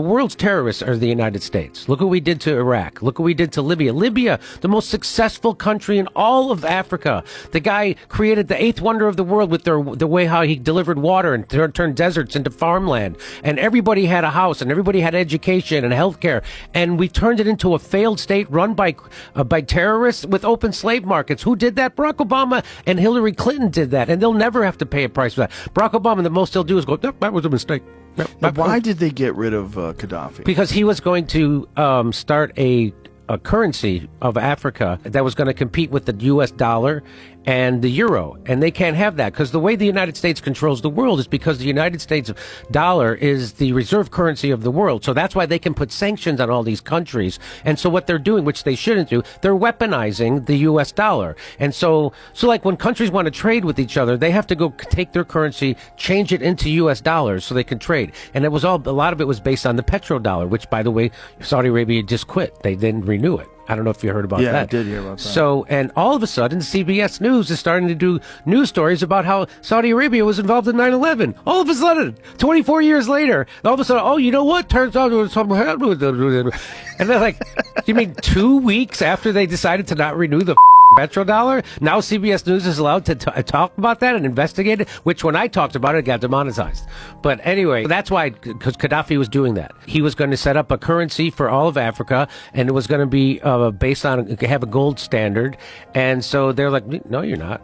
world's terrorists are the United States. Look what we did to Iraq. Look what we did to Libya. Libya, the most successful country in all of Africa. The guy created the 8th wonder of the world with the way how he delivered water and turned deserts into farmland. And everybody had a house and everybody had education and healthcare. And we turned it into a failed state run by terrorists with open slave markets. Who did that? Barack Obama and Hillary Clinton did that. And they'll never have to pay a price for that. Barack Obama, the most he'll do is go, nope, that was a mistake. But why did they get rid of Gaddafi? Because he was going to start a currency of Africa that was going to compete with the U.S. dollar and the euro. And they can't have that because the way the United States controls the world is because the United States dollar is the reserve currency of the world. So that's why they can put sanctions on all these countries. And so what they're doing, which they shouldn't do, they're weaponizing the U.S. dollar. And so like when countries want to trade with each other, they have to go take their currency, change it into U.S. dollars so they can trade. And a lot of it was based on the petrodollar, which, by the way, Saudi Arabia just quit. They didn't renew it. I don't know if you heard about that. Yeah, I did hear about that. So, and all of a sudden, CBS News is starting to do news stories about how Saudi Arabia was involved in 9/11. All of a sudden, 24 years later, all of a sudden, oh, you know what? Turns out there was something happened with it. And they're like, you mean 2 weeks after they decided to not renew the petrodollar? Now CBS News is allowed to talk about that and investigate it, which when I talked about it got demonetized. But anyway, that's why, because Gaddafi was doing that. He was going to set up a currency for all of Africa, and it was going to be based on, have a gold standard. And so they're like, no, you're not.